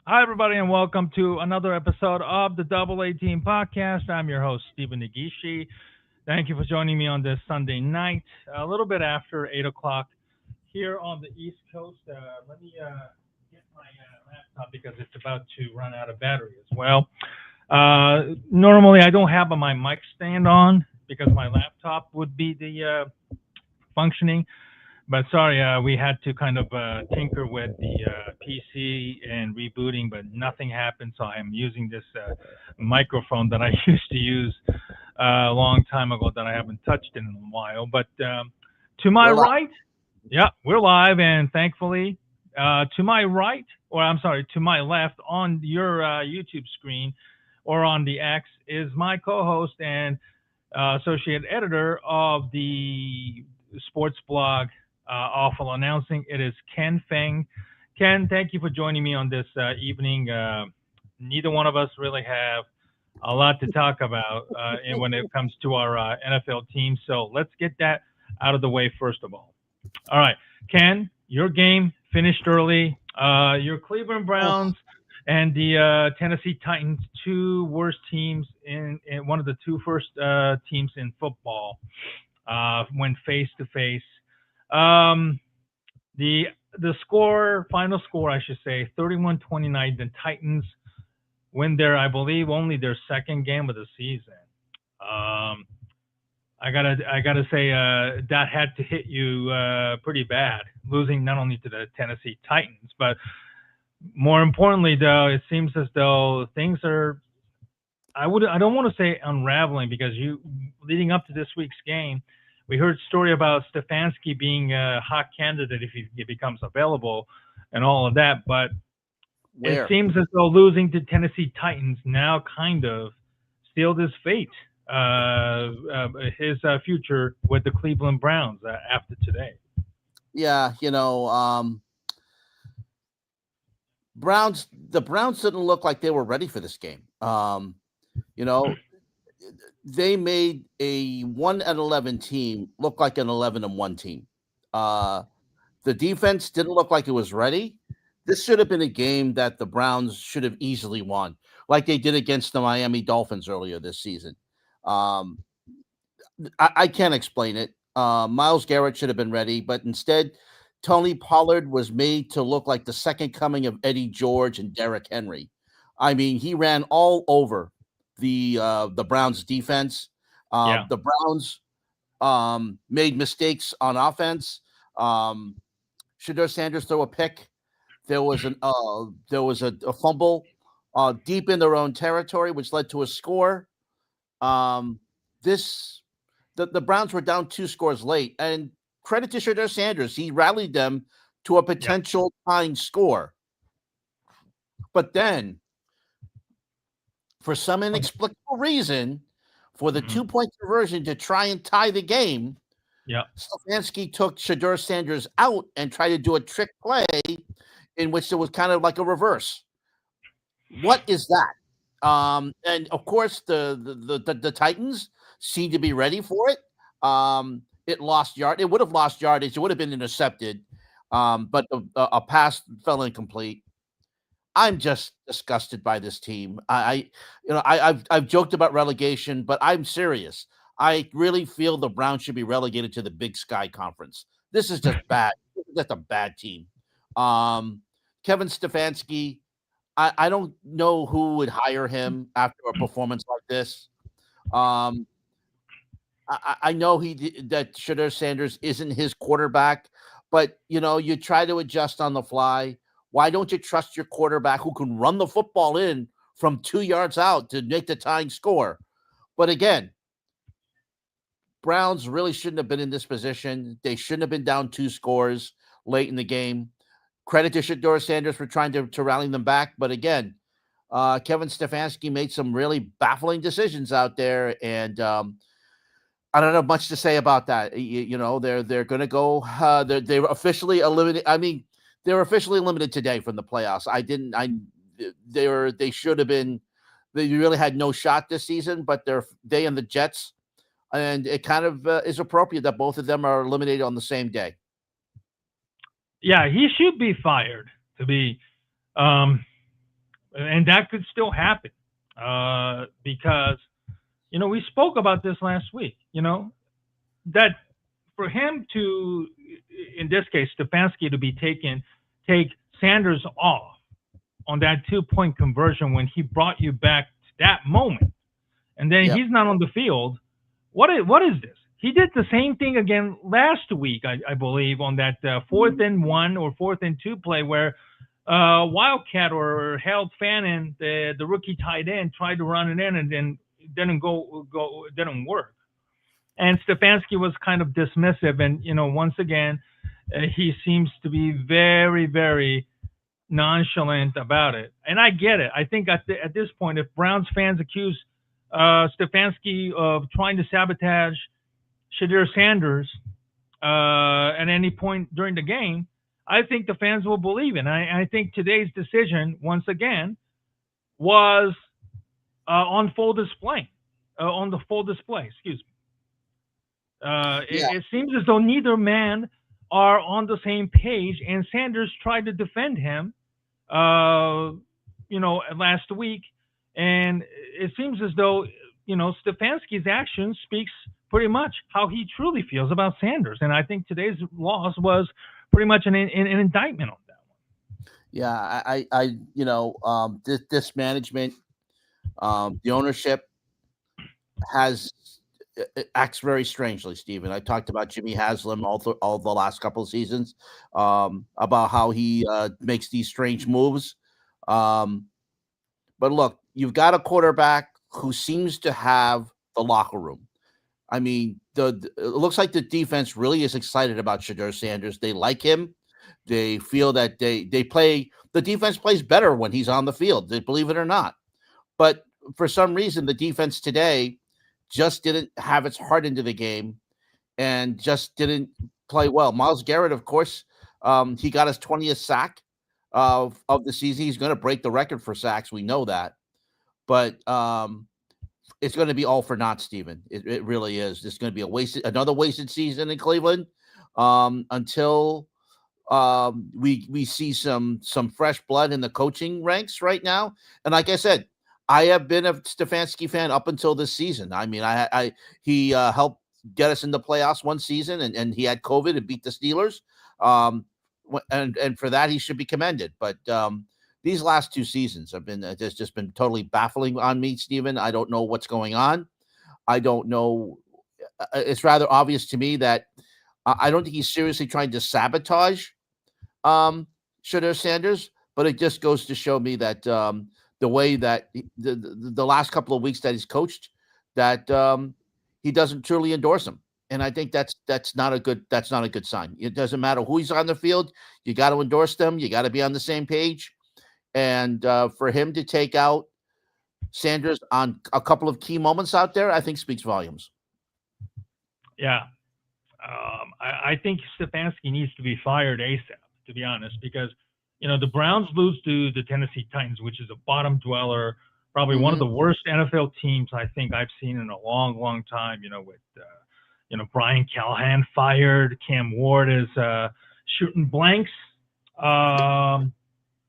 Hi, everybody, and welcome to another episode of the Double A Team Podcast. I'm your host, Steven Negishi. Thank you for joining me on this Sunday night, a little bit after 8 o'clock here on the East Coast. Let me get my laptop because it's about to run out of battery as well. Normally, I don't have my mic stand on because my laptop would be the functioning. But sorry, we had to kind of tinker with the PC and rebooting, but nothing happened. So I'm using this microphone that I used to use a long time ago that I haven't touched in a while. But to my We're live. right, yeah, we're live, and thankfully, to my right, or I'm sorry, to my left on your YouTube screen or on the X is my co-host and associate editor of the sports blog Awful Announcing. It is Ken Fang. Ken, thank you for joining me on this evening. Neither one of us really have a lot to talk about and when it comes to our NFL team. So let's get that out of the way first of all. All right, Ken, your game finished early. Your Cleveland Oh, Browns and the Tennessee Titans, two worst teams in one of the two first teams in football, went face to face. Um, the final score, I should say, 31-29. The Titans win their, I believe, only their second game of the season. Um, I gotta say that had to hit you pretty bad, losing not only to the Tennessee Titans, but more importantly, though, it seems as though things are. I don't want to say unraveling because you leading up to this week's game, we heard story about Stefanski being a hot candidate if he becomes available, and all of that. But it where? seems as though losing to Tennessee Titans now kind of sealed his fate, his future with the Cleveland Browns after today. Yeah, Browns. The Browns didn't look like they were ready for this game. You know, they made a 1-11 team look like an 11-1 team. Uh, the defense didn't look like it was ready. This should have been a game that the Browns should have easily won, like they did against the Miami Dolphins earlier this season. Um, I can't explain it. Miles Garrett should have been ready, but instead, Tony Pollard was made to look like the second coming of Eddie George and Derrick Henry. I mean, he ran all over the Browns defense. Yeah, The Browns made mistakes on offense. Um, Shador Sanders threw a pick. There was a fumble deep in their own territory, which led to a score. Um, this the Browns were down two scores late, and credit to Shador Sanders, he rallied them to a yeah, potential tying score. But then, for some inexplicable reason, for the hmm 2 point conversion to try and tie the game, yeah, Stefanski took Shador Sanders out and tried to do a trick play in which it was kind of like a reverse. What is that? And of course, the Titans seem to be ready for it. It lost yard. It would have lost yardage. It would have been intercepted, but a pass fell incomplete. I'm just disgusted by this team. I've joked about relegation, but I'm serious. I really feel the Browns should be relegated to the Big Sky Conference. This is just bad. This is just a bad team. Um, Kevin Stefanski, I don't know who would hire him after a performance like this. Um, I know that Shador Sanders isn't his quarterback, but you try to adjust on the fly. Why don't you trust your quarterback who can run the football in from 2 yards out to make the tying score? But again, Browns really shouldn't have been in this position. They shouldn't have been down two scores late in the game. Credit to Shador Sanders for trying to rally them back. But again, Kevin Stefanski made some really baffling decisions out there, and I don't have much to say about that. They're going to go. They're officially eliminated. I mean, they were officially eliminated today from the playoffs. I didn't. I they should have been. They really had no shot this season, but they and the Jets, and it kind of is appropriate that both of them are eliminated on the same day. yeah. He should be fired. To be um, and that could still happen because we spoke about this last week. That for him to, in this case, Stefanski to take Sanders off on that 2-point conversion when he brought you back to that moment, and then he's not on the field. What is this? He did the same thing again last week, I believe, on that 4th and 1 or 4th and 2 play where Wildcat or Harold Fannin, the rookie tight end, tried to run it in and then it didn't work. And Stefanski was kind of dismissive, and once again, he seems to be very, very nonchalant about it. And I get it. I think at this point, if Browns fans accuse Stefanski of trying to sabotage Shedeur Sanders at any point during the game, I think the fans will believe it. And I think today's decision, once again, was on full display. On the full display, excuse me. It seems as though neither man are on the same page, and Sanders tried to defend him, last week, and it seems as though Stefanski's action speaks pretty much how he truly feels about Sanders, and I think today's loss was pretty much an indictment on that one. Yeah, this management, the ownership acts very strangely, Steven. I talked about Jimmy Haslam all the last couple of seasons, about how he makes these strange moves. But look, you've got a quarterback who seems to have the locker room. I mean, it looks like the defense really is excited about Shedeur Sanders. They like him. They feel that the defense plays better when he's on the field, believe it or not. But for some reason, the defense today just didn't have its heart into the game and just didn't play well. Myles Garrett, of course, he got his 20th sack of the season. He's going to break the record for sacks. We know that. But it's going to be all for naught, Steven. It really is. It's going to be another wasted season in Cleveland until we see some fresh blood in the coaching ranks right now. And like I said, I have been a Stefanski fan up until this season. I mean, he helped get us in the playoffs one season, and he had COVID and beat the Steelers. And for that, he should be commended. But these last 2 seasons have been just been totally baffling on me, Steven. I don't know what's going on. I don't know. It's rather obvious to me that I don't think he's seriously trying to sabotage Shedeur Sanders, but it just goes to show me that the way that the last couple of weeks that he's coached, that he doesn't truly endorse him. And I think that's not a good sign. It doesn't matter who he's on the field. You got to endorse them. You got to be on the same page. And for him to take out Sanders on a couple of key moments out there, I think speaks volumes. Yeah. I think Stefanski needs to be fired ASAP, to be honest, because the Browns lose to the Tennessee Titans, which is a bottom dweller, probably one of the worst NFL teams I think I've seen in a long, long time. With Brian Callahan fired, Cam Ward is shooting blanks.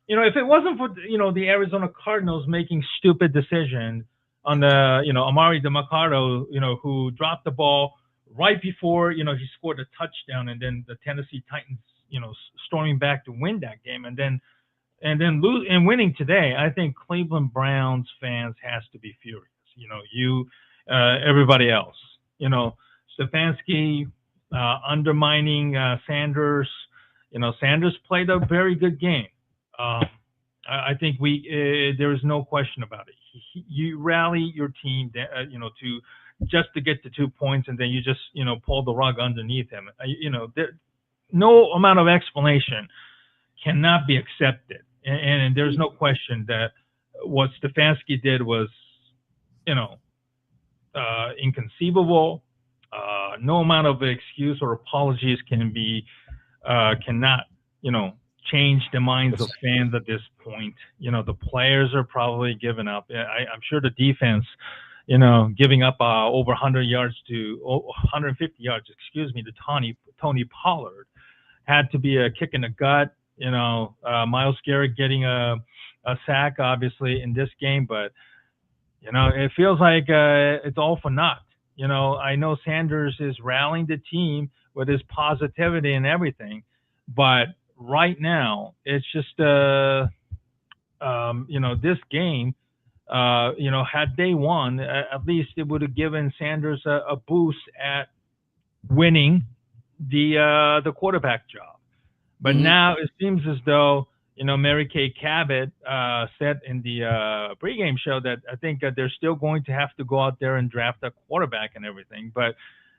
If it wasn't for the Arizona Cardinals making stupid decisions on the Amari DeMarcado, who dropped the ball right before he scored a touchdown, and then the Tennessee Titans storming back to win that game, and then winning today, I think Cleveland Browns fans has to be furious. Everybody else. Stefanski undermining Sanders. Sanders played a very good game. I think there is no question about it. You rally your team, to get the 2 points, and then you just pull the rug underneath him. No amount of explanation cannot be accepted, and there's no question that what Stefanski did was, inconceivable. No amount of excuse or apologies cannot change the minds of fans at this point. The players are probably giving up. I'm sure the defense, giving up over 150 yards, to Tony Pollard had to be a kick in the gut. Myles Garrett getting a a sack, obviously, in this game, but it feels like it's all for naught. I know Sanders is rallying the team with his positivity and everything, but right now it's just this game. Had they won, at least it would have given Sanders a boost at winning the quarterback job. But now it seems as though Mary Kay Cabot said in the pregame show that I think that they're still going to have to go out there and draft a quarterback and everything. But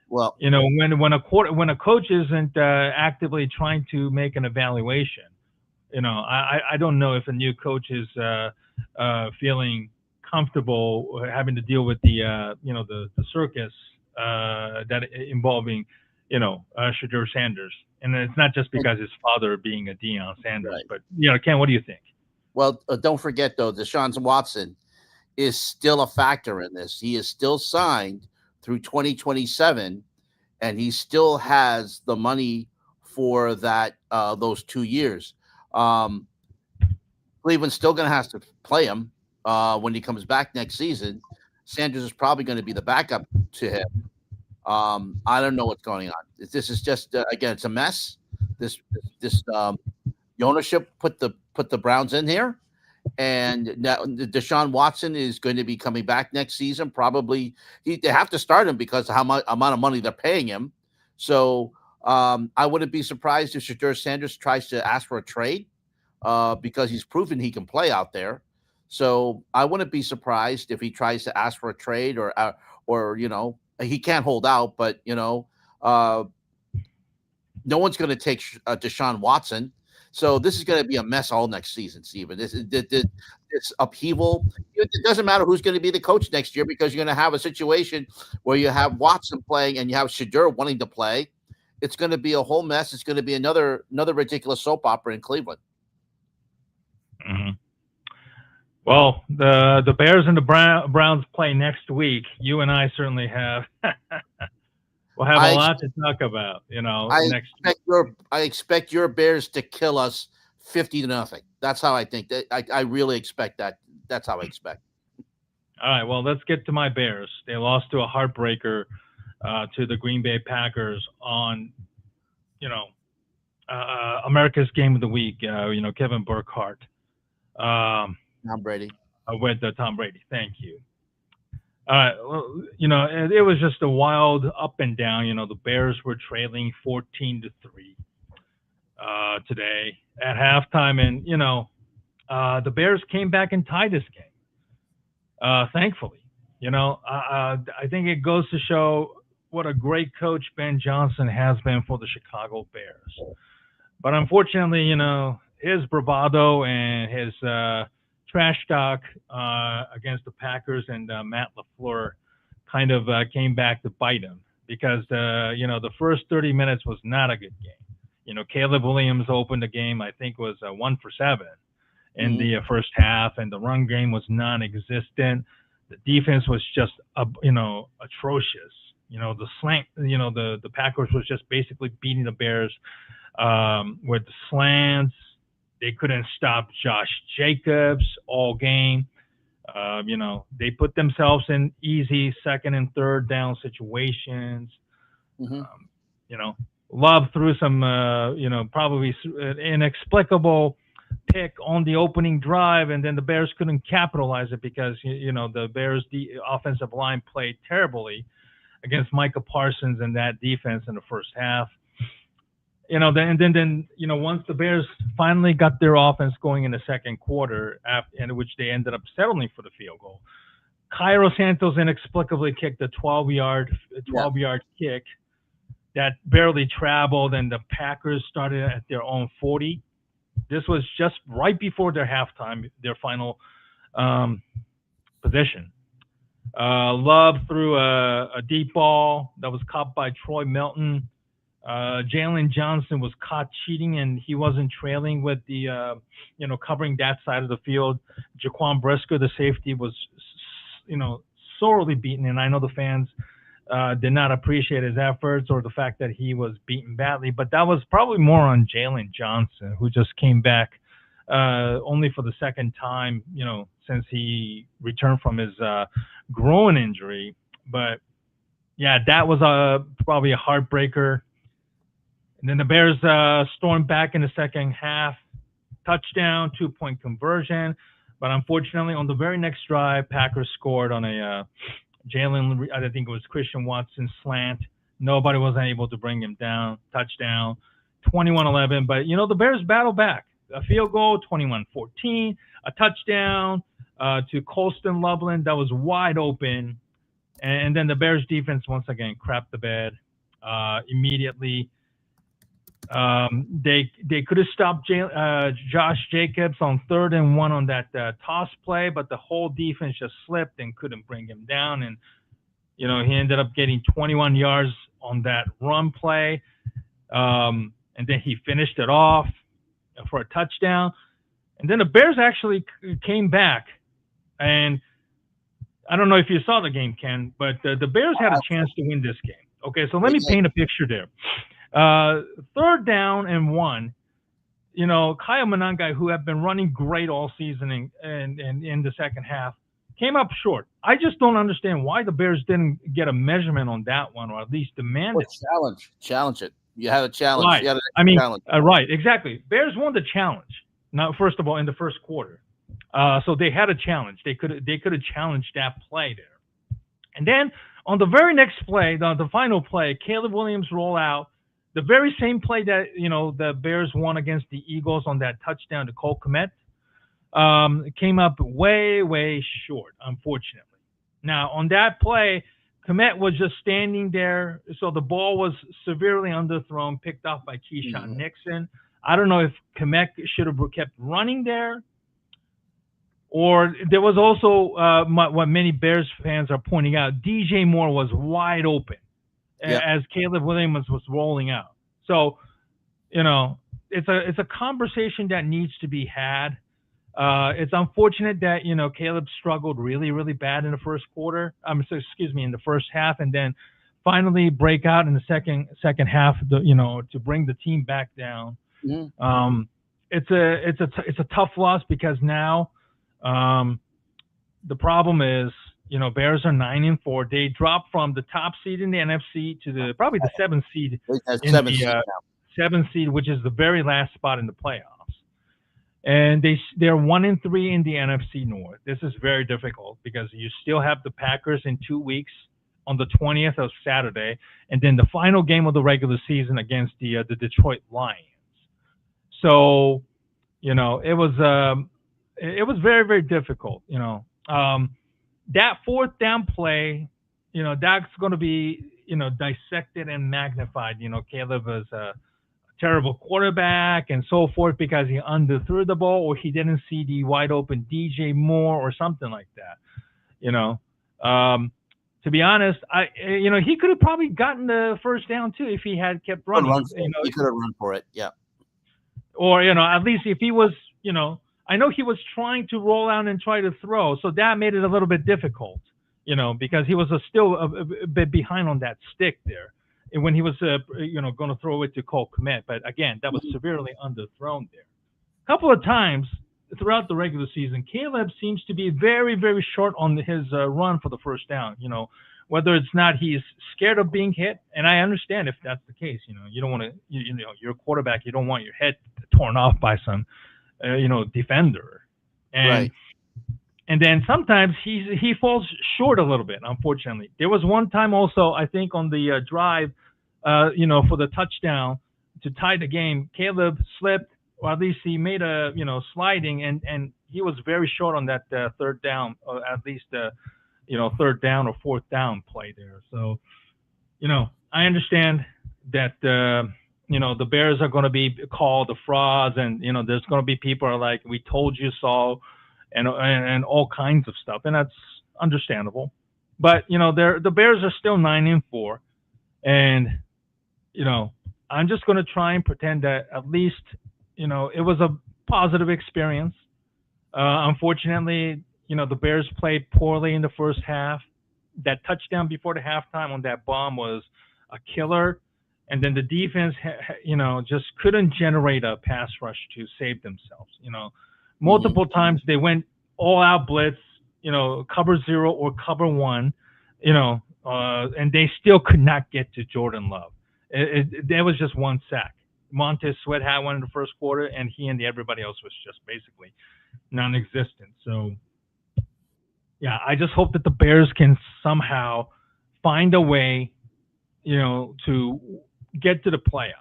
well, when a coach isn't actively trying to make an evaluation, I don't know if a new coach is feeling comfortable having to deal with the circus that involving Shadur Sanders. And it's not just because his father being a Deion Sanders, right. But Ken, what do you think? Well, don't forget though, Deshaun Watson is still a factor in this. He is still signed through 2027, and he still has the money for that those 2 years. Cleveland's still going to have to play him when he comes back next season. Sanders is probably going to be the backup to him. I don't know what's going on. This is just again, it's a mess. The ownership put the Browns in here, and now Deshaun Watson is going to be coming back next season. Probably they have to start him because of how much amount of money they're paying him. So I wouldn't be surprised if Shadur Sanders tries to ask for a trade because he's proven he can play out there. So I wouldn't be surprised if he tries to ask for a trade or he can't hold out, but no one's going to take Deshaun Watson. So this is going to be a mess all next season, Steven. This upheaval. It doesn't matter who's going to be the coach next year because you're going to have a situation where you have Watson playing and you have Shadur wanting to play. It's going to be a whole mess. It's going to be another ridiculous soap opera in Cleveland. Mm-hmm. Well, the Bears and the Browns play next week. You and I certainly have. We'll have a lot to talk about. I expect your Bears to kill us 50-0. That's how I think. I really expect that. That's how I expect. All right. Well, let's get to my Bears. They lost to a heartbreaker to the Green Bay Packers on, America's Game of the Week. Kevin Burkhardt. Tom Brady. With Tom Brady. Thank you. Well, it was just a wild up and down. The Bears were trailing 14-3 today at halftime, and the Bears came back and tied this game. Thankfully, I think it goes to show what a great coach Ben Johnson has been for the Chicago Bears. But unfortunately, his bravado and his trash talk against the Packers and Matt LaFleur kind of came back to bite him because, the first 30 minutes was not a good game. Caleb Williams opened the game, I think, was 1 for 7 in the first half, and the run game was non-existent. The defense was just, atrocious. The slant, the Packers was just basically beating the Bears with the slants. They couldn't stop Josh Jacobs all game. They put themselves in easy second and third down situations. Love threw some, probably an inexplicable pick on the opening drive, and then the Bears couldn't capitalize it because, the Bears' offensive line played terribly against Micah Parsons and that defense in the first half. Then once the Bears finally got their offense going in the second quarter, in which they ended up settling for the field goal, Cairo Santos inexplicably kicked a 12-yard kick that barely traveled, and the Packers started at their own 40. This was just right before their halftime, their final position. Love threw a deep ball that was caught by Troy Melton. Jalen Johnson was caught cheating, and he wasn't trailing with the, covering that side of the field. Jaquan Brisker, the safety, was, sorely beaten, and I know the fans did not appreciate his efforts or the fact that he was beaten badly, but that was probably more on Jalen Johnson, who just came back only for the second time, since he returned from his groin injury. But yeah, that was probably a heartbreaker. And then the Bears stormed back in the second half, touchdown, 2-point conversion. But unfortunately, on the very next drive, Packers scored on a Jalen, I think it was Christian Watson slant. Nobody was able to bring him down. Touchdown, 21-11. But, the Bears battled back. A field goal, 21-14. A touchdown to Colston Loveland that was wide open. And then the Bears defense once again crapped the bed immediately. They could have stopped Josh Jacobs on 3rd and 1 on that toss play, but the whole defense just slipped and couldn't bring him down. And he ended up getting 21 yards on that run play, and then he finished it off for a touchdown. And then the Bears actually came back, and I don't know if you saw the game, Ken, but the Bears had a chance to win this game. Okay, so let me paint a picture there. 3rd down and 1, Kyle Monangai, who had been running great all season and in the second half, came up short. I just don't understand why the Bears didn't get a measurement on that one, or at least demand it. Challenge it. You had a challenge. Right. Challenge. Right, exactly. Bears won the challenge. Now, first of all, in the first quarter. So they had a challenge. They could have challenged that play there. And then on the very next play, the final play, Caleb Williams roll out. The very same play that, the Bears won against the Eagles on that touchdown to Cole Kmet, came up way, way short, unfortunately. Now, on that play, Kmet was just standing there, so the ball was severely underthrown, picked off by Keyshawn Nixon. I don't know if Kmet should have kept running there, or there was also what many Bears fans are pointing out, DJ Moore was wide open. As Caleb Williams was rolling out. So, it's a conversation that needs to be had. It's unfortunate that, Caleb struggled really, really bad in the first quarter. In the first half, and then finally break out in the second half, to bring the team back down. Mm-hmm. It's a tough loss because now the problem is, Bears are 9-4. They dropped from the top seed in the NFC to probably the 7th seed seventh seed, which is the very last spot in the playoffs. And they're 1-3 in the NFC North. This is very difficult because you still have the Packers in 2 weeks on the 20th of Saturday, and then the final game of the regular season against the Detroit Lions. So, it was very, very difficult. That 4th down play, that's going to be, dissected and magnified. Caleb was a terrible quarterback and so forth because he underthrew the ball, or he didn't see the wide open DJ Moore or something like that. To be honest, he could have probably gotten the first down too if he had kept running. He could have run for it, yeah. Or at least if he was, I know he was trying to roll out and try to throw, so that made it a little bit difficult, because he was still a bit behind on that stick there, and when he was, going to throw it to Cole Kmet. But again, that was severely underthrown there. A couple of times throughout the regular season, Caleb seems to be very, very short on his run for the first down. Whether it's not he's scared of being hit, and I understand if that's the case. You don't want to, you're a quarterback, you don't want your head torn off by some defender. And right. And then sometimes he falls short a little bit, unfortunately. There was one time also, I think, on the drive, for the touchdown to tie the game, Caleb slipped, or at least he made a, sliding, and he was very short on that 3rd down, or at least, 3rd down or 4th down play there. So, I understand that, the Bears are going to be called the frauds, and, there's going to be people are like, we told you so, and all kinds of stuff. And that's understandable. But, the Bears are still 9-4. And, I'm just going to try and pretend that at least, it was a positive experience. Unfortunately, the Bears played poorly in the first half. That touchdown before the halftime on that bomb was a killer. and then the defense, just couldn't generate a pass rush to save themselves. Multiple times they went all out blitz, cover zero or cover one, and they still could not get to Jordan Love. There was just one sack. Montez Sweat had one in the first quarter, and everybody else was just basically non-existent. So, yeah, I just hope that the Bears can somehow find a way, to get to the playoffs.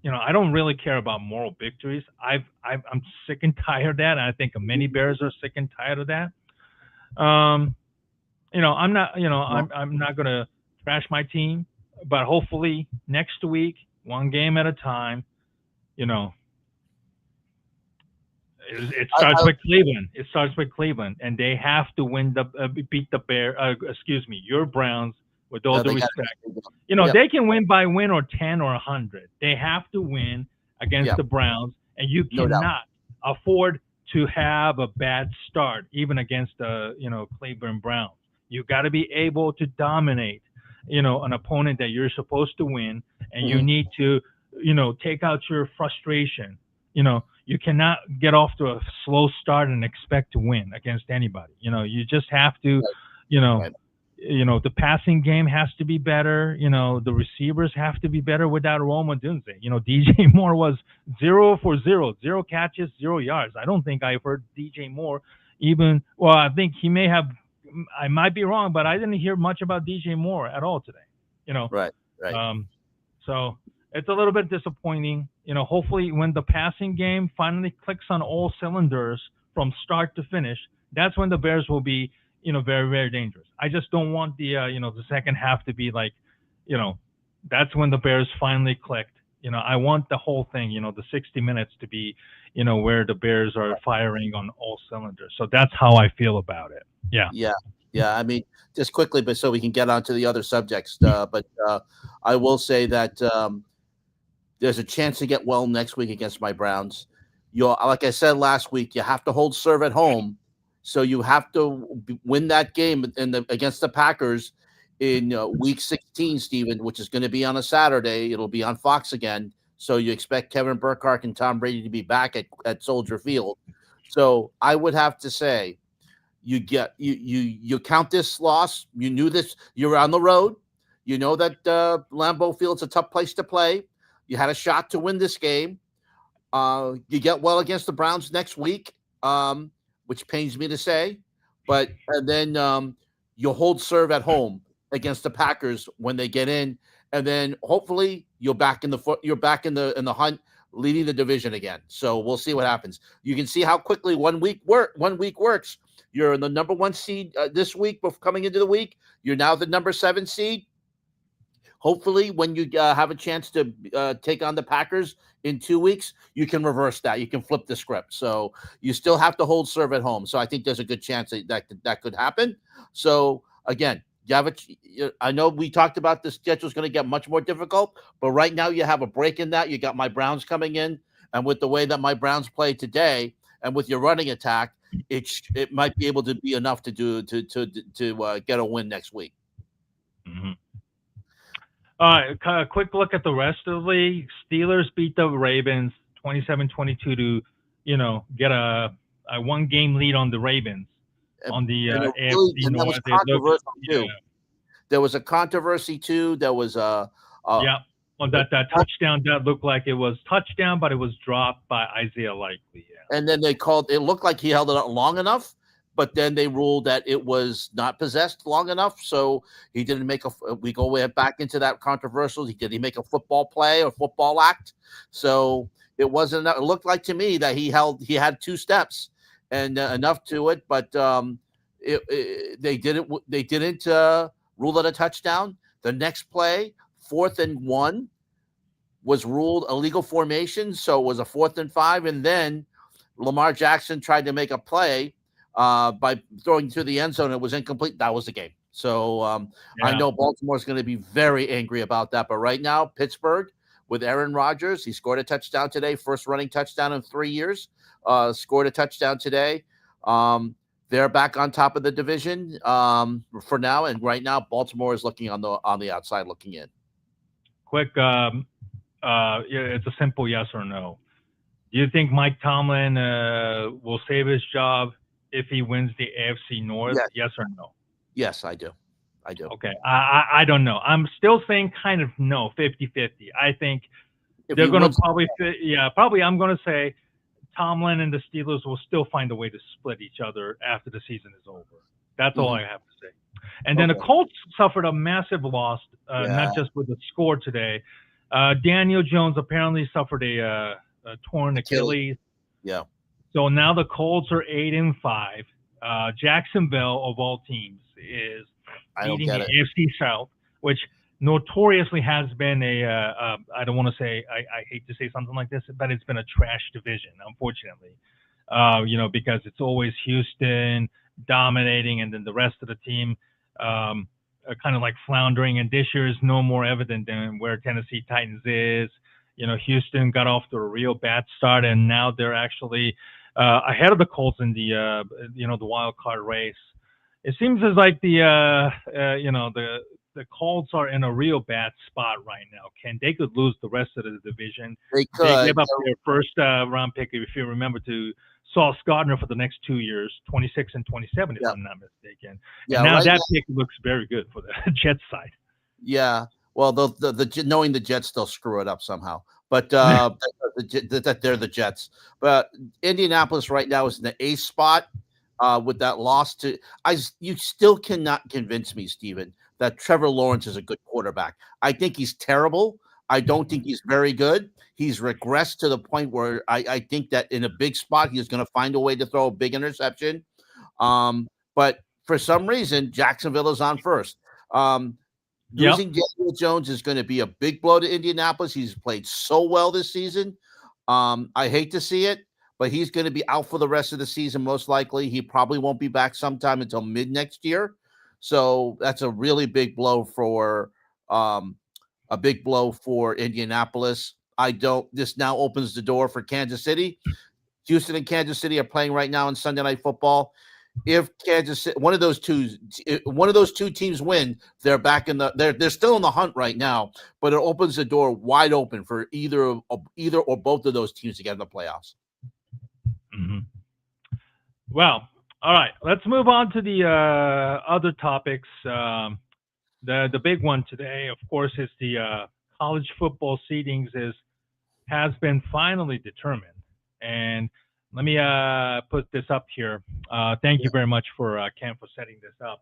I don't really care about moral victories. I'm sick and tired of that, and I think many Bears are sick and tired of that. I'm not, I'm not gonna trash my team, but hopefully next week, one game at a time, it starts with Cleveland. It starts with Cleveland, and they have to beat your Browns. With all due respect, they can win by win or 10 or 100. They have to win against the Browns, and you cannot afford to have a bad start, even against the Cleveland Browns. You got to be able to dominate, an opponent that you're supposed to win, and you need to, take out your frustration. You cannot get off to a slow start and expect to win against anybody. You just have to, the passing game has to be better. The receivers have to be better without Rome Odunze. DJ Moore was 0 for 0, 0 catches, 0 yards. I don't think I've heard DJ Moore I think he may have, I might be wrong, but I didn't hear much about DJ Moore at all today. Right. So it's a little bit disappointing. Hopefully when the passing game finally clicks on all cylinders from start to finish, that's when the Bears will be, very, very dangerous. I just don't want the second half to be like, that's when the Bears finally clicked. I want the whole thing, the 60 minutes to be, where the Bears are firing on all cylinders. So that's how I feel about it. Yeah. I mean, just quickly, but so we can get on to the other subjects. But I will say that there's a chance to get well next week against my Browns. Like I said last week, you have to hold serve at home. So you have to win that game against the Packers in week 16, Steven, which is going to be on a Saturday. It'll be on Fox again. So you expect Kevin Burkhardt and Tom Brady to be back at Soldier Field. So I would have to say you count this loss. You knew this. You're on the road. You know that Lambeau Field's a tough place to play. You had a shot to win this game. You get well against the Browns next week. Which pains me to say, but then you'll hold serve at home against the Packers when they get in, and then hopefully you're back in the hunt, leading the division again. So we'll see what happens. You can see how quickly 1 week works. You're in the number 1 seed this week, but coming into the week, you're now the number 7 seed. Hopefully, when you have a chance to take on the Packers in 2 weeks, you can reverse that. You can flip the script. So you still have to hold serve at home. So I think there's a good chance that could happen. So again, I know we talked about the schedule is going to get much more difficult, but right now you have a break in that. You got my Browns coming in, and with the way that my Browns played today, and with your running attack, it might be able to be enough to get a win next week. Mm-hmm. A quick look at the rest of the league. Steelers beat the Ravens 27-22 to, get a 1-game lead on the Ravens on the AFC North. There was a controversy too. There was on that touchdown that looked like it was touchdown, but it was dropped by Isaiah Likely. Yeah. And then it looked like he held it up long enough. But then they ruled that it was not possessed long enough, so he didn't we go way back into that controversial. Did he make a football play or football act? So it wasn't. It looked like to me that he had 2 steps and enough to it, but they didn't rule it a touchdown. The next play, 4th and 1, was ruled illegal formation, so it was a 4th and 5, and then Lamar Jackson tried to make a play. By throwing to the end zone, it was incomplete. That was the game. So I know Baltimore's going to be very angry about that. But right now, Pittsburgh with Aaron Rodgers, he scored a touchdown today, first running touchdown in 3 years. Scored a touchdown today. They're back on top of the division for now, and right now, Baltimore is looking on the outside, looking in. Quick It's a simple yes or no. Do you think Mike Tomlin will save his job if he wins the AFC North? Yes, Yes or no? yes, I do. I do. Okay, I don't know. I'm still saying kind of no, 50-50. I think If they're he going to wins, probably I'm going to say Tomlin and the Steelers will still find a way to split each other after the season is over. That's all I have to say. And then the okay. Colts suffered a massive loss, Yeah, not just with the score today. Daniel Jones apparently suffered a torn Achilles. Yeah, So now the Colts are 8-5. Jacksonville, of all teams, is I don't leading get the it. AFC South, which notoriously has been I don't want to say, I hate to say something like this, but it's been a trash division, unfortunately. Because it's always Houston dominating, and then the rest of the team are kind of like floundering. And this year is no more evident than where Tennessee Titans is. Houston got off to a real bad start, and now they're actually ahead of the Colts in the wild card race. It seems as like the Colts are in a real bad spot right now. They could lose the rest of the division. They They could. gave up their first round pick, if you remember, to Sauce Gardner for the next 2 years, 26 and 27, if Yeah, I'm not mistaken. And yeah. now Right that now, pick looks very good for the Jets side. yeah. Well, knowing the Jets, they'll screw it up somehow. But that they're the Jets. But Indianapolis right now is in the eighth spot with that loss to. You still cannot convince me, Steven, that Trevor Lawrence is a good quarterback. I think he's terrible. I don't think he's very good. He's regressed to the point where I think that in a big spot he's going to find a way to throw a big interception. But for some reason, Jacksonville is on first. Um, Yep. Losing Daniel Jones is going to be a big blow to Indianapolis. He's played so well this season. I hate to see it, but he's going to be out for the rest of the season, most likely. He probably won't be back sometime until mid next year. So that's a really big blow for Indianapolis. This now opens the door for Kansas City. Houston and Kansas City are playing right now in Sunday Night Football. If one of those two teams win, they're back they're still in the hunt right now, but it opens the door wide open for either or both of those teams to get in the playoffs. Mm-hmm. Well, all right. Let's move on to the other topics. The big one today, of course, is the college football seedings has been finally determined. And let me put this up here. Thank you very much for Ken for setting this up.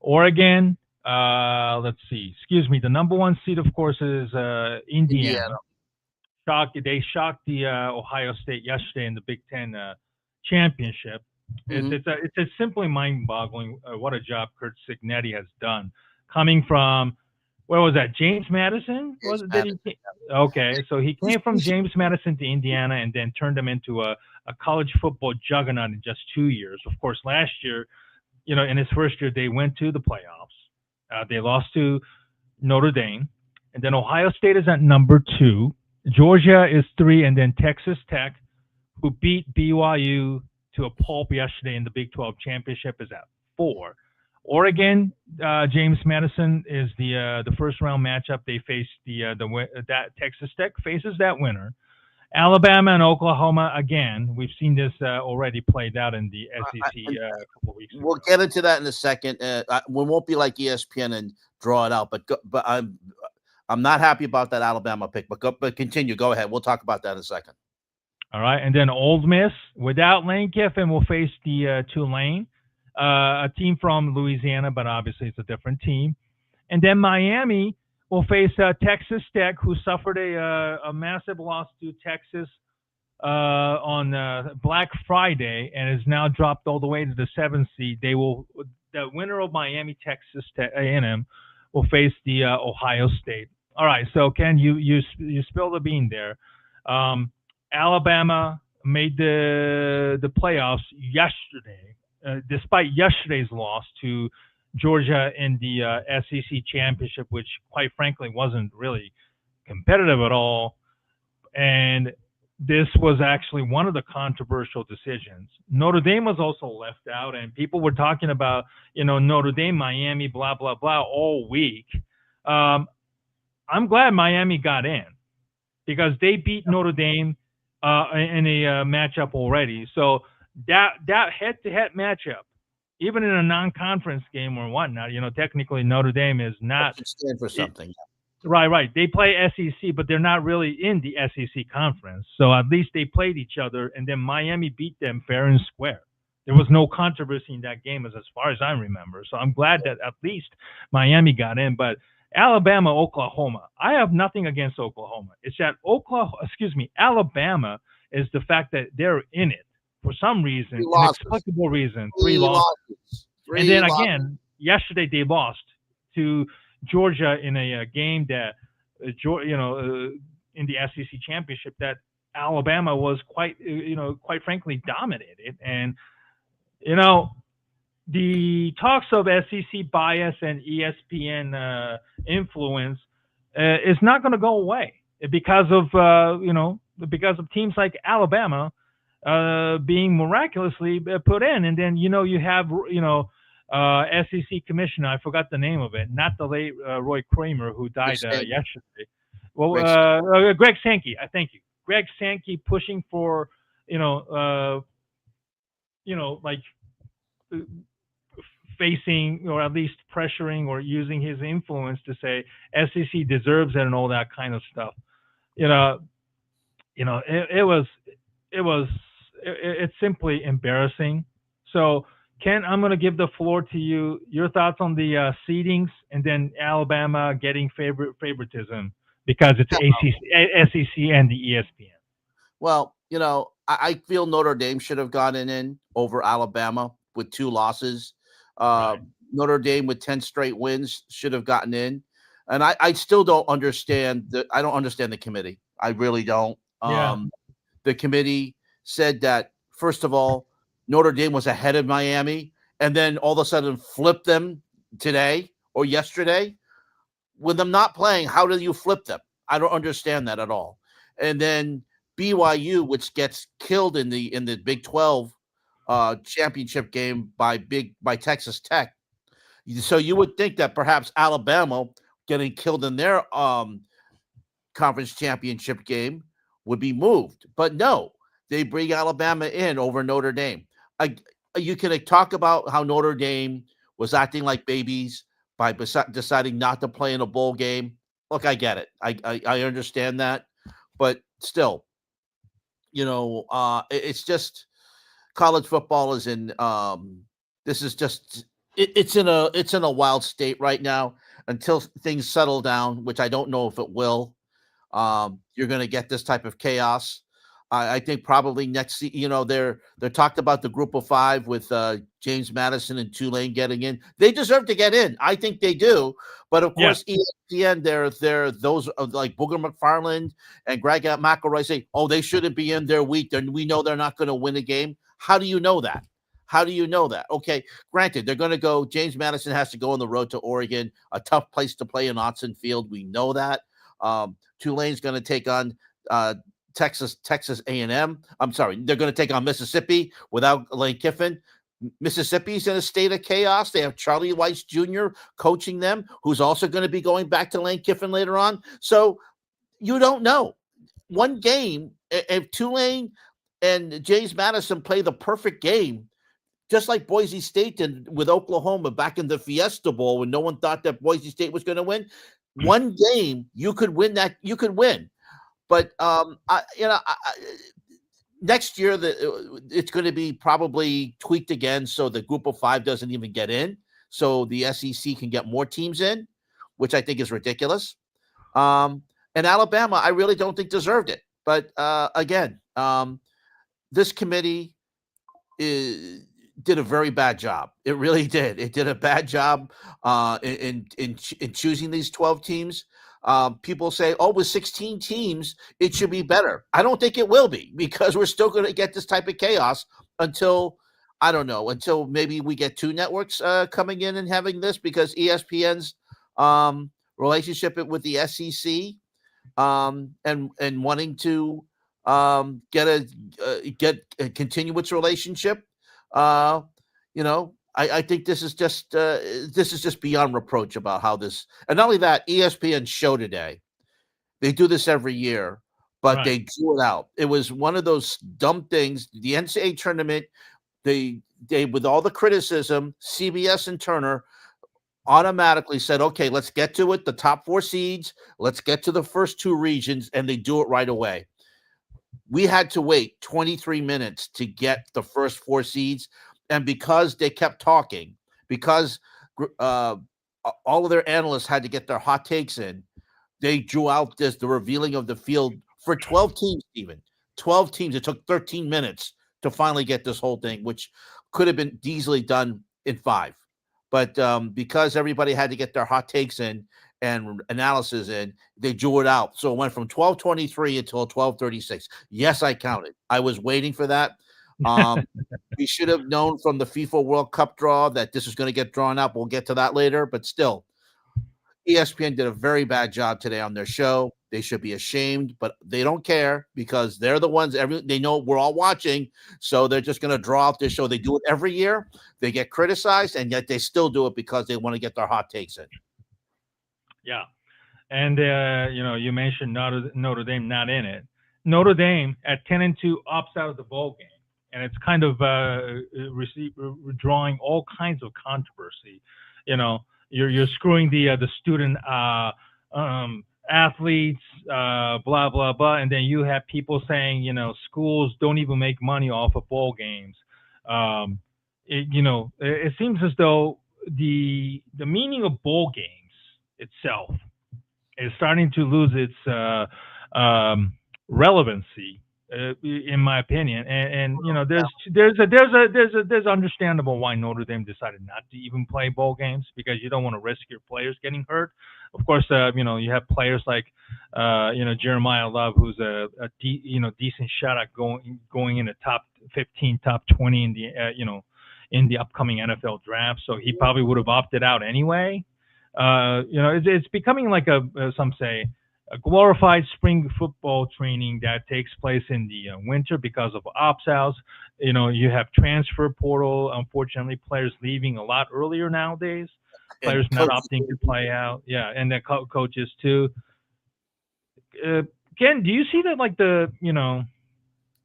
Oregon, let's see. Excuse me. The number one seed, of course, is Indiana. They shocked the Ohio State yesterday in the Big Ten championship. Mm-hmm. It's simply mind-boggling what a job Kurt Signetti has done, coming from where was that? James Madison? Okay, so he came from James Madison to Indiana and then turned them into a college football juggernaut in just 2 years. Of course, last year, in his first year, they went to the playoffs. They lost to Notre Dame, and then Ohio State is at number 2. Georgia is 3, and then Texas Tech, who beat BYU to a pulp yesterday in the Big 12 championship, is at 4. Oregon, James Madison is the first round matchup. They face that Texas Tech faces that winner. Alabama and Oklahoma again. We've seen this already played out in the SEC a couple of weeks ago. We'll get into that in a second. We won't be like ESPN and draw it out, but I'm not happy about that Alabama pick. But continue. Go ahead. We'll talk about that in a second. All right, and then Ole Miss without Lane Kiffin will face the Tulane. A team from Louisiana, but obviously it's a different team. And then Miami will face Texas Tech, who suffered a massive loss to Texas on Black Friday and is now dropped all the way to the 7th seed. The winner of Miami, Texas A&M, will face the Ohio State. All right, so Ken, you spilled the bean there. Alabama made the playoffs yesterday. Despite yesterday's loss to Georgia in the SEC championship, which quite frankly wasn't really competitive at all. And this was actually one of the controversial decisions. Notre Dame was also left out, and people were talking about, Notre Dame, Miami, blah, blah, blah, all week. I'm glad Miami got in because they beat Notre Dame in a matchup already. So that head-to-head matchup, even in a non-conference game or whatnot, technically Notre Dame is That not. should stand for something. Right. They play SEC, but they're not really in the SEC conference. So at least they played each other, and then Miami beat them fair and square. There was no controversy in that game, as far as I remember. So I'm glad that at least Miami got in. But Alabama, Oklahoma, I have nothing against Oklahoma. It's that Alabama is the fact that they're in it for some reason, Three losses. inexplicable reason. Three losses. And then again, yesterday they lost to Georgia in a game that, in the SEC championship, that Alabama was quite frankly dominated. And the talks of SEC bias and ESPN influence is not going to go away because of teams like Alabama being miraculously put in, and then you have SEC commissioner, I forgot the name of it, not the late Roy Kramer who died yesterday. Well, Greg Sankey, I thank you. Greg Sankey pushing for like facing or at least pressuring or using his influence to say SEC deserves it and all that kind of stuff. It's simply embarrassing. So, Ken, I'm going to give the floor to you. Your thoughts on the seedings and then Alabama getting favoritism because it's SEC and the ESPN. Well, I feel Notre Dame should have gotten in over Alabama with 2 losses. Right. Notre Dame with 10 straight wins should have gotten in. And I still don't understand I don't understand the committee. I really don't. The committee said that, first of all, Notre Dame was ahead of Miami, and then all of a sudden flipped them today or yesterday. With them not playing, how do you flip them? I don't understand that at all. And then BYU, which gets killed in the Big 12 championship game by Texas Tech. So you would think that perhaps Alabama getting killed in their conference championship game would be moved. But no, they bring Alabama in over Notre Dame. You can talk about how Notre Dame was acting like babies by deciding not to play in a bowl game. Look, I get it. I understand that. But still, it's just college football is in this is just it's in a wild state right now until things settle down, which I don't know if it will. You're going to get this type of chaos. I think probably next, they're talked about the group of 5 with James Madison and Tulane getting in. They deserve to get in. I think they do. But of course, ESPN, they're those like Booger McFarland and Greg McElroy say, oh, they shouldn't be in their week. We know they're not going to win a game. How do you know that? Okay, granted, they're going to go. James Madison has to go on the road to Oregon, a tough place to play in Autzen Field. We know that. Tulane's going to take on Texas A&M. I'm sorry, they're going to take on Mississippi without Lane Kiffin. Mississippi's in a state of chaos. They have Charlie Weiss Jr. coaching them, who's also going to be going back to Lane Kiffin later on. So you don't know. One game, if Tulane and James Madison play the perfect game, just like Boise State did with Oklahoma back in the Fiesta Bowl when no one thought that Boise State was going to win, one game you could win that. You could win. But next year it's going to be probably tweaked again, so the group of 5 doesn't even get in, so the SEC can get more teams in, which I think is ridiculous. And Alabama, I really don't think deserved it. But again, this committee did a very bad job. It really did. It did a bad job in choosing these 12 teams. People say, oh, with 16 teams, it should be better. I don't think it will be, because we're still going to get this type of chaos until maybe we get 2 networks coming in and having this, because ESPN's relationship with the SEC and wanting to continue its relationship. I think this is just beyond reproach about how this. And not only that, ESPN show today. They do this every year, but they drew it out. It was one of those dumb things. The NCAA tournament, they with all the criticism, CBS and Turner automatically said, okay, let's get to it. The top 4 seeds, let's get to the first 2 regions, and they do it right away. We had to wait 23 minutes to get the first 4 seeds. And because they kept talking, because all of their analysts had to get their hot takes in, they drew out the revealing of the field for 12 teams, even 12 teams. It took 13 minutes to finally get this whole thing, which could have been easily done in 5. But because everybody had to get their hot takes in and analysis in, they drew it out. So it went from 12:23 until 12:36. Yes, I counted. I was waiting for that. We should have known from the FIFA World Cup draw that this was going to get drawn out. We'll get to that later, but still, ESPN did a very bad job today on their show. They should be ashamed, but they don't care because they're the ones. They know we're all watching, so they're just going to draw out their show. They do it every year. They get criticized, and yet they still do it because they want to get their hot takes in. Yeah, and you mentioned Notre Dame not in it. Notre Dame at 10-2 opts out of the bowl game, and it's kind of drawing all kinds of controversy. You're screwing the student athletes, blah blah blah, and then you have people saying schools don't even make money off of bowl games. It seems as though the meaning of bowl games itself is starting to lose its relevancy, in my opinion. And there's understandable why Notre Dame decided not to even play bowl games, because you don't want to risk your players getting hurt. Of course, you have players like Jeremiah Love, who's a decent shot at going in the top 15, top 20 in the in the upcoming NFL draft. So he probably would have opted out anyway. It's becoming like some say a glorified spring football training that takes place in the winter because of opt-outs. You have transfer portal. Unfortunately, players leaving a lot earlier nowadays. Players not opting to play out. Yeah, and then coaches too. Ken, do you see that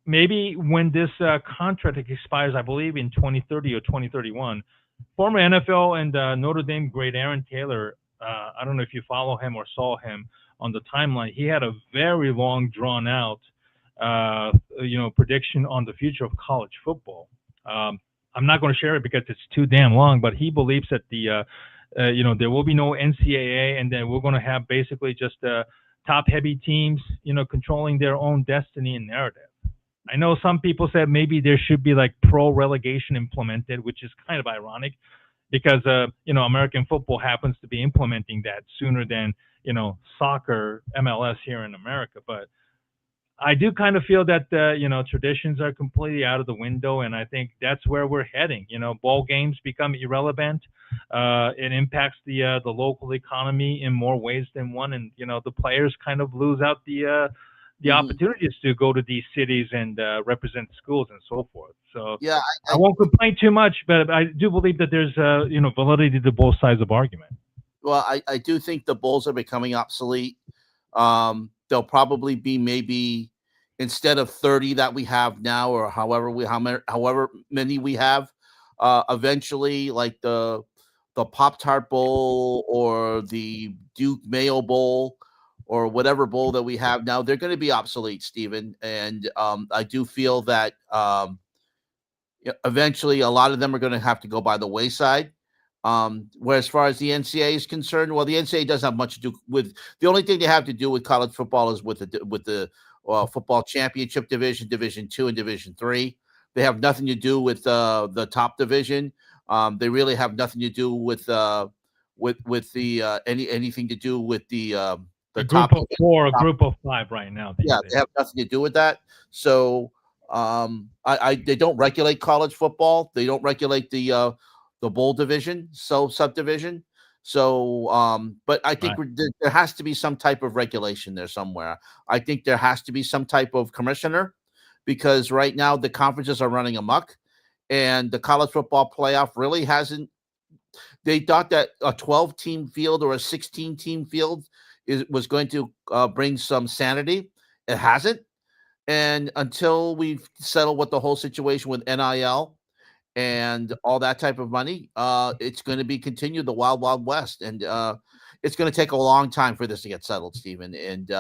maybe when this contract expires, I believe in 2030 or 2031, former NFL and Notre Dame great Aaron Taylor, I don't know if you follow him or saw him on the timeline, he had a very long, drawn out, prediction on the future of college football. I'm not going to share it because it's too damn long, but he believes that there will be no NCAA, and then we're going to have basically just top-heavy teams, controlling their own destiny and narrative. I know some people said maybe there should be like pro relegation implemented, which is kind of ironic because, American football happens to be implementing that sooner than, soccer, MLS here in America. But I do kind of feel that, traditions are completely out of the window. And I think that's where we're heading. Bowl games become irrelevant. It impacts the local economy in more ways than one. And, the players kind of lose out the opportunities to go to these cities and represent schools and so forth. So yeah, I won't complain too much, but I do believe that there's validity to both sides of argument. Well, I do think the bowls are becoming obsolete. They'll probably be maybe instead of 30 that we have now, or however many we have, eventually like the Pop-Tart Bowl or the Duke Mayo Bowl or whatever bowl that we have now, they're going to be obsolete, Stephen. And I do feel that eventually a lot of them are going to have to go by the wayside. Where as far as the NCAA is concerned, well, the NCAA doesn't have much to do with. The only thing they have to do with college football is with the football championship division, Division II and Division III. They have nothing to do with the top division. They really have nothing to do with anything to do with the group top of 4, a group of 5 right now. Yeah, they have nothing to do with that. So they don't regulate college football. They don't regulate the bowl division, so subdivision. So, but I think there has to be some type of regulation there somewhere. I think there has to be some type of commissioner, because right now the conferences are running amok, and the college football playoff really hasn't. They thought that a 12-team field or a 16-team field was going to bring some sanity. It hasn't. And until we've settled with the whole situation with NIL and all that type of money, it's going to be continued the wild, wild west. And it's going to take a long time for this to get settled, Stephen. And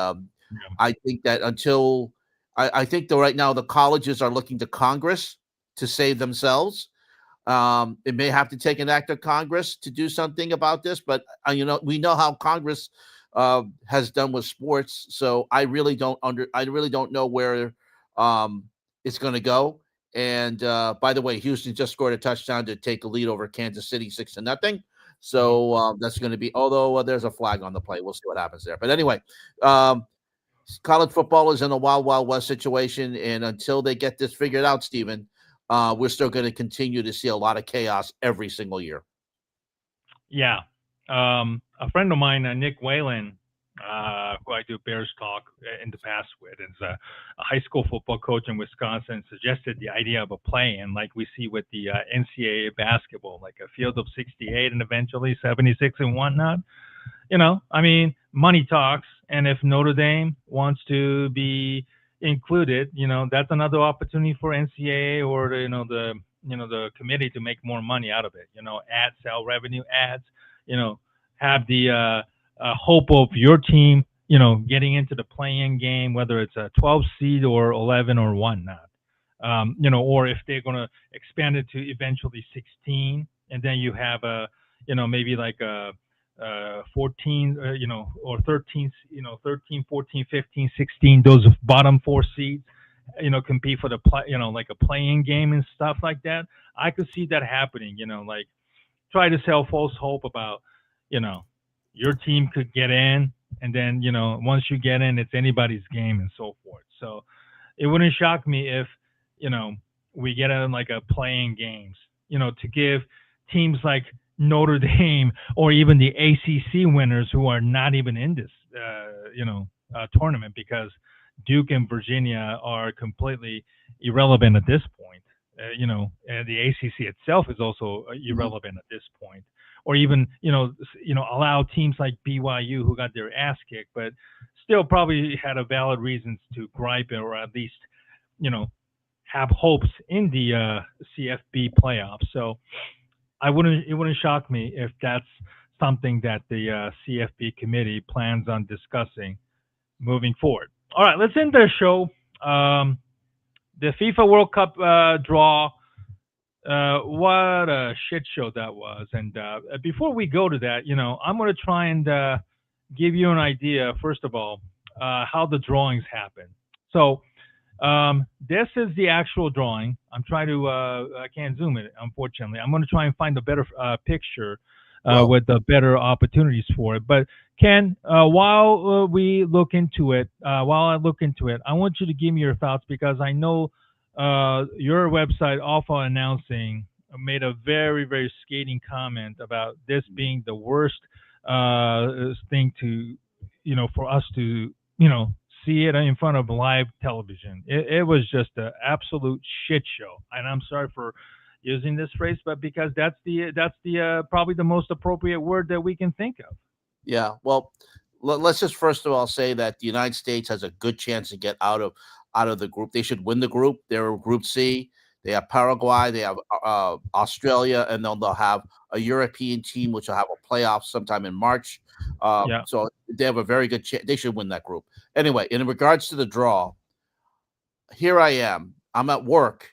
I think that until I think that right now the colleges are looking to Congress to save themselves. It may have to take an act of Congress to do something about this, but we know how Congress has done with sports. So I really don't know where it's going to go. And by the way, Houston just scored a touchdown to take a lead over Kansas City 6-0. So that's going to be, although there's a flag on the play. We'll see what happens there. But anyway, college football is in a wild, wild west situation. And until they get this figured out, Stephen, we're still going to continue to see a lot of chaos every single year. Yeah. A friend of mine, Nick Whalen, who I do Bears Talk in the past with, is a high school football coach in Wisconsin, suggested the idea of a play-in like we see with the NCAA basketball, like a field of 68 and eventually 76 and whatnot. I mean, money talks, and if Notre Dame wants to be included, that's another opportunity for NCAA or the committee to make more money out of it. Ad sell revenue ads. Have the hope of your team, getting into the play-in game, whether it's a 12 seed or 11 or whatnot. Or if they're going to expand it to eventually 16, and then you have maybe like a 14, or 13, 13, 14, 15, 16, those bottom four seeds, compete for the play, like a play-in game and stuff like that. I could see that happening, like try to sell false hope about, your team could get in, and then, once you get in, it's anybody's game and so forth. So it wouldn't shock me if, we get in like a play-in games, to give teams like Notre Dame or even the ACC winners who are not even in this, tournament, because Duke and Virginia are completely irrelevant at this point. And the ACC itself is also irrelevant at this point. Or even, allow teams like BYU, who got their ass kicked, but still probably had a valid reasons to gripe, or at least, have hopes in the CFB playoffs. So it wouldn't shock me if that's something that the CFB committee plans on discussing moving forward. All right, let's end the show. The FIFA World Cup draw. What a shit show that was. And before we go to that, I'm going to try and give you an idea, first of all, how the drawings happen. So this is the actual drawing. I'm trying to, I can't zoom it, unfortunately. I'm going to try and find a better picture with the better opportunities for it. But Ken, while I look into it, I want you to give me your thoughts, because I know your website, Alpha Announcing, made a very, very scathing comment about this being the worst thing to, for us to, see it in front of live television. It was just an absolute shit show. And I'm sorry for using this phrase, but because that's the probably the most appropriate word that we can think of. Yeah. Well, let's just first of all say that the United States has a good chance to get out of the group. They should win the group. They're Group C. They have Paraguay. They have Australia, and then they'll have a European team, which will have a playoff sometime in March. So they have a very good chance. They should win that group. Anyway, in regards to the draw, here I am. I'm at work,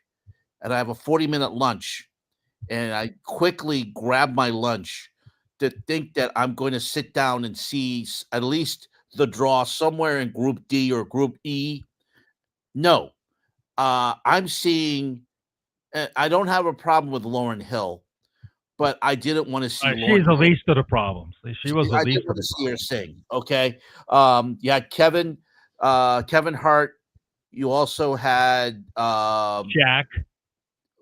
and I have a 40-minute lunch, and I quickly grab my lunch to think that I'm going to sit down and see at least the draw somewhere in Group D or Group E. No, I'm seeing. I don't have a problem with Lauryn Hill, but I didn't want to see. She's the least of the problems. She was the I least didn't of want the to see her sing. Okay. You had Kevin Hart. You also had Jack.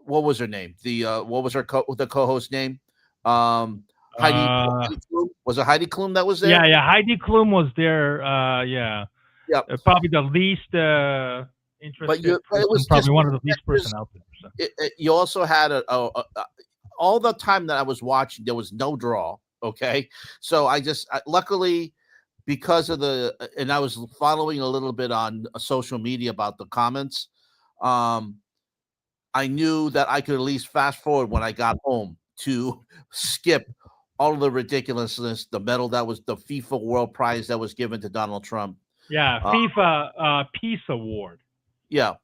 What was her name? What was the co-host name? Heidi Klum. Was it Heidi Klum that was there? Yeah, Heidi Klum was there. Yeah. Yep. Probably the least interested person, probably one of the least person out there. So. You also had all the time that I was watching, there was no draw. Okay, so luckily, because of and I was following a little bit on social media about the comments. I knew that I could at least fast forward when I got home to skip all of the ridiculousness, the medal that was the FIFA World Prize that was given to Donald Trump. Yeah, FIFA Peace Award. Yeah.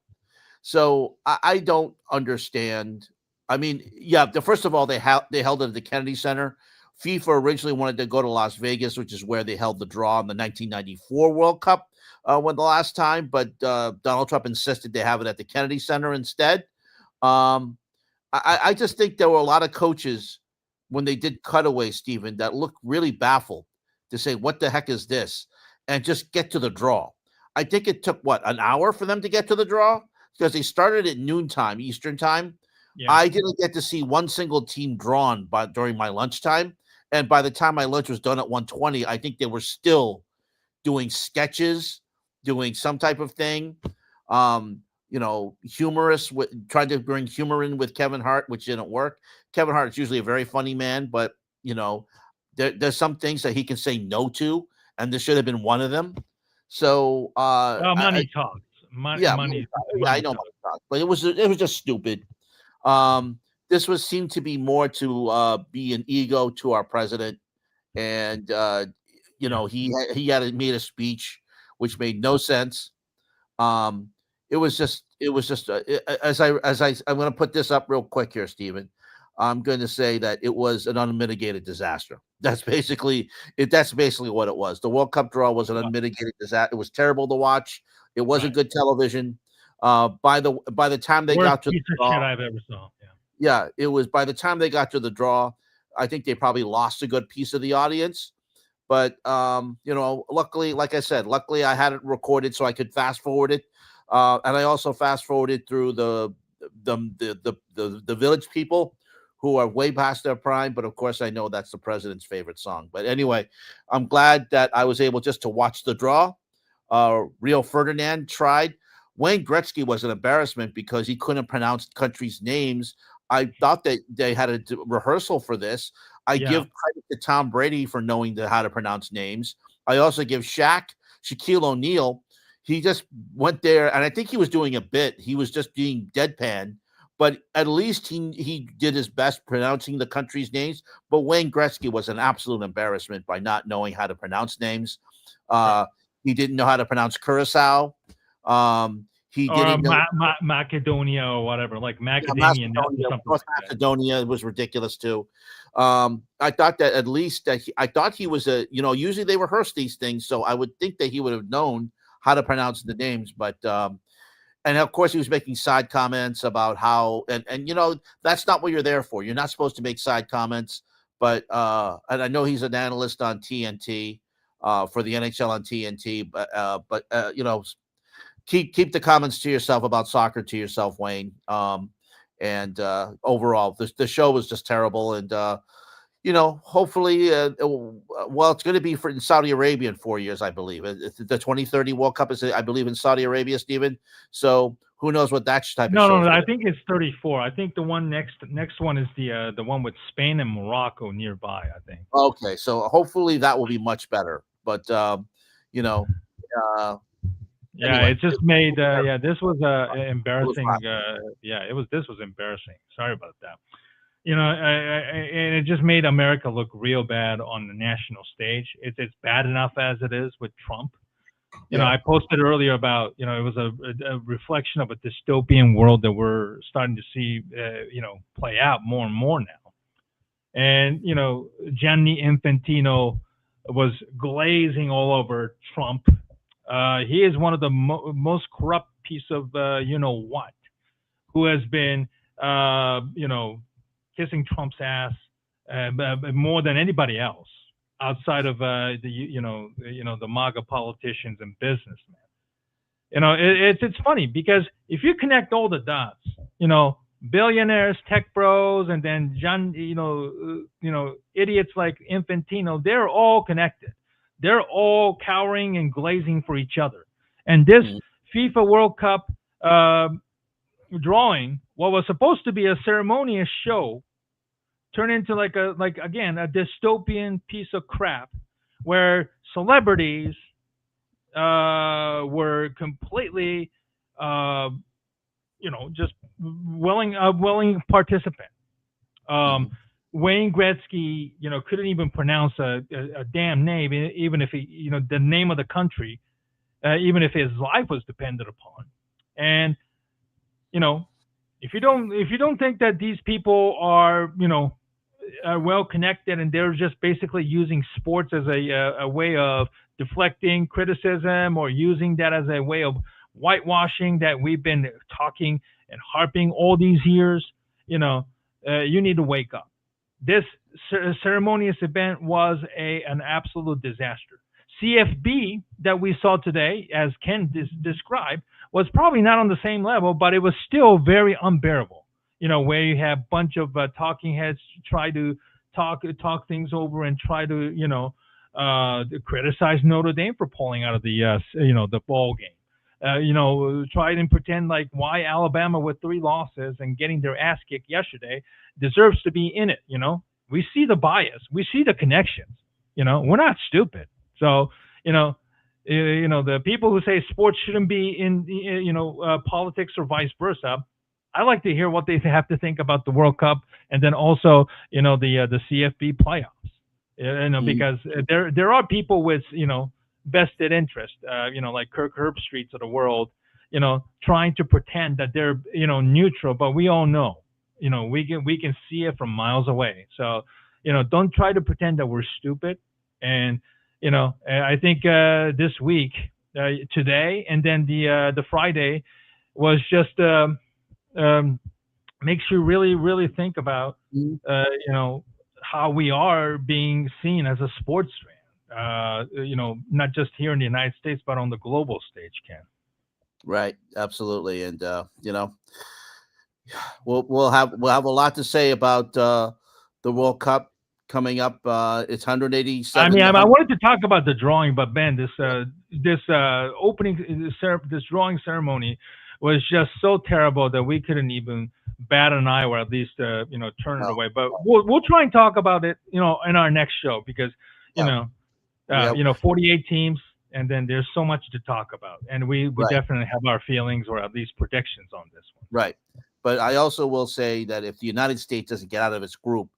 So I don't understand. I mean, yeah, first of all, they held it at the Kennedy Center. FIFA originally wanted to go to Las Vegas, which is where they held the draw in the 1994 World Cup when the last time, but Donald Trump insisted they have it at the Kennedy Center instead. I just think there were a lot of coaches when they did cutaways, Steven, that looked really baffled to say, what the heck is this? And just get to the draw. I think it took, an hour for them to get to the draw? Because they started at noontime, Eastern time. Yeah. I didn't get to see one single team drawn during my lunchtime. And by the time my lunch was done at 1:20, I think they were still doing sketches, doing some type of thing. Humorous, tried to bring humor in with Kevin Hart, which didn't work. Kevin Hart is usually a very funny man, but, there's some things that he can say no to, and this should have been one of them. So money talks. Money I know money talks, but it was just stupid. This seemed to be more to be an ego to our president, and he had made a speech which made no sense. It was just as I'm going to put this up real quick here, Steven. I'm going to say that it was an unmitigated disaster. That's basically it. That's basically what it was. The World Cup draw was an unmitigated disaster. It was terrible to watch. It wasn't good television. By the time they got to the draw, shit I've ever saw. Yeah, it was. By the time they got to the draw, I think they probably lost a good piece of the audience. But luckily, like I said, I had it recorded so I could fast forward it, and I also fast forwarded through the Village People, who are way past their prime. But of course, I know that's the president's favorite song. But anyway, I'm glad that I was able just to watch the draw. Rio Ferdinand tried. Wayne Gretzky was an embarrassment because he couldn't pronounce countries' names. I thought that they had a rehearsal for this. I give credit to Tom Brady for knowing how to pronounce names. I also give Shaquille O'Neal. He just went there, and I think he was doing a bit. He was just being deadpan, but at least he did his best pronouncing the countries' names. But Wayne Gretzky was an absolute embarrassment by not knowing how to pronounce names. He didn't know how to pronounce Curacao. He didn't know Macedonia or whatever, like Macadamia. Macedonia, it was ridiculous too. I thought that at least I thought he was usually they rehearse these things, so I would think that he would have known how to pronounce the names, but and of course he was making side comments about how and that's not what you're there for. You're not supposed to make side comments, but and I know he's an analyst on TNT for the NHL on TNT, but keep the comments to yourself about soccer to yourself, Wayne. And overall, the show was just terrible. And hopefully, it's going to be in Saudi Arabia in 4 years, I believe. The 2030 World Cup is, I believe, in Saudi Arabia, Steven. So who knows what that type of show is. No, I think it's 34. I think the one next one is the one with Spain and Morocco nearby, I think. Okay, so hopefully that will be much better. But yeah, anyway, it just made this was embarrassing. This was embarrassing. Sorry about that. And it just made America look real bad on the national stage. It's bad enough as it is with Trump. I posted earlier about it was a reflection of a dystopian world that we're starting to see play out more and more now. And Gianni Infantino was glazing all over Trump. He is one of the most corrupt piece of what, who has been kissing Trump's ass more than anybody else outside of the MAGA politicians and businessmen. It's funny because if you connect all the dots, billionaires, tech bros, and then idiots like Infantino, they're all connected. They're all cowering and glazing for each other. And this FIFA World Cup drawing, what was supposed to be a ceremonious show turned into like again a dystopian piece of crap, where celebrities were completely, uh, just willing participant. Um, Mhm. Wayne Gretzky, couldn't even pronounce a damn name, even if he, the name of the country, even if his life was dependent upon. And you know, if you don't think that these people are, well connected, and they're just basically using sports as a way of deflecting criticism, or using that as a way of whitewashing that we've been talking and harping all these years, you need to wake up. This ceremonious event was an absolute disaster. CFB that we saw today, as Ken described, was probably not on the same level, but it was still very unbearable. Where you have a bunch of talking heads try to talk things over, and try to criticize Notre Dame for pulling out of the ball game. Try and pretend like why Alabama with 3 losses and getting their ass kicked yesterday deserves to be in it. We see the bias, we see the connections. We're not stupid. So, the people who say sports shouldn't be in, politics or vice versa. I like to hear what they have to think about the World Cup, and then also, the CFB playoffs. Mhm. Because there are people with vested interest, like Kirk Herbstreets of the world, trying to pretend that they're neutral, but we all know, we can see it from miles away. So, don't try to pretend that we're stupid. And I think this week, today, and then the Friday was just makes you really really think about Mhm. how we are being seen as a sports fan. Not just here in the United States, but on the global stage, Ken. Right, absolutely, and we'll have a lot to say about the World Cup coming up. It's I mean, 187. I wanted to talk about the drawing, but Ben, this opening this drawing ceremony was just so terrible that we couldn't even bat an eye, or at least turn it No, away. But we'll try and talk about it, in our next show, because you yeah, know yeah, 48 teams, and then there's so much to talk about, and we right, definitely have our feelings, or at least predictions on this one. right. But I also will say that if the United States doesn't get out of its group,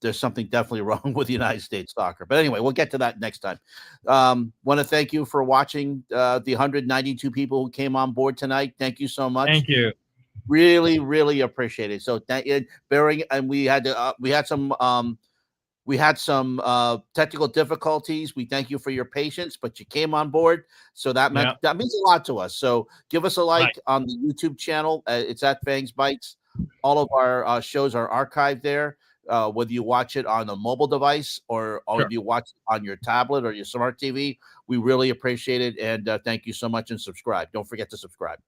there's something definitely wrong with the United States soccer. But anyway, we'll get to that next time. Want to thank you for watching the 192 people who came on board tonight. Thank you so much. Thank you. Really, really appreciate it. So thank you, bearing, and we had some technical difficulties. We thank you for your patience, but you came on board, so Yeah. that means a lot to us. So give us a Right. like on the YouTube channel. It's at Fangs Bites. All of our shows are archived there. Whether you watch it on a mobile device, or Sure. if you watch it on your tablet or your smart TV, we really appreciate it. And thank you so much. And subscribe. Don't forget to subscribe.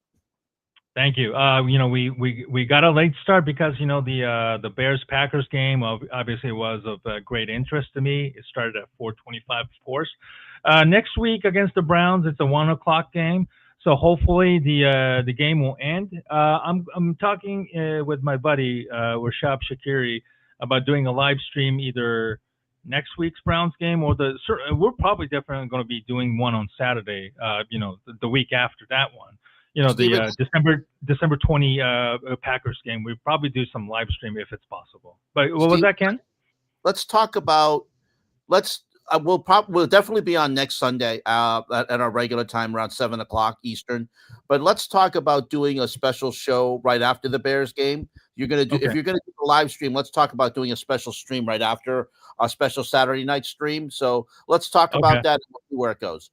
Thank you. We got a late start because the Bears Packers game obviously was of great interest to me. It started at 4:25, of course. Next week against the Browns, it's a 1 o'clock game, so hopefully the game will end. I'm talking with my buddy Rashab Shakiri about doing a live stream either next week's Browns game, or we're probably definitely going to be doing one on Saturday. The week after that one, the Steven, December 20 Packers game. We probably do some live stream if it's possible. But what was Steve, that, Ken? let's talk about let's we'll definitely be on next Sunday at our regular time around 7 o'clock Eastern. But let's talk about doing a special show right after the Bears game. If Okay. you're gonna do a live stream, let's talk about doing a special stream right after our special Saturday night stream. So let's talk Okay. about that and see where it goes.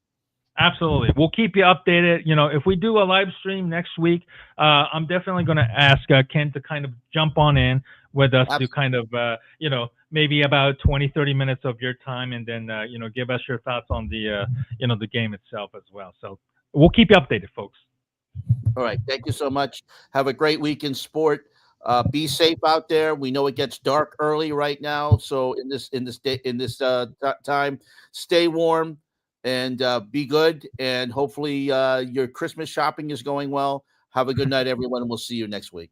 Absolutely. We'll keep you updated. If we do a live stream next week, I'm definitely going to ask Ken to kind of jump on in with us to kind of, maybe about 20, 30 minutes of your time, and then, give us your thoughts on the game itself as well. So we'll keep you updated, folks. All right. Thank you so much. Have a great week in sport. Be safe out there. We know it gets dark early right now, so in this time, stay warm. and be good. And hopefully your Christmas shopping is going well. Have a good night, everyone, and we'll see you next week.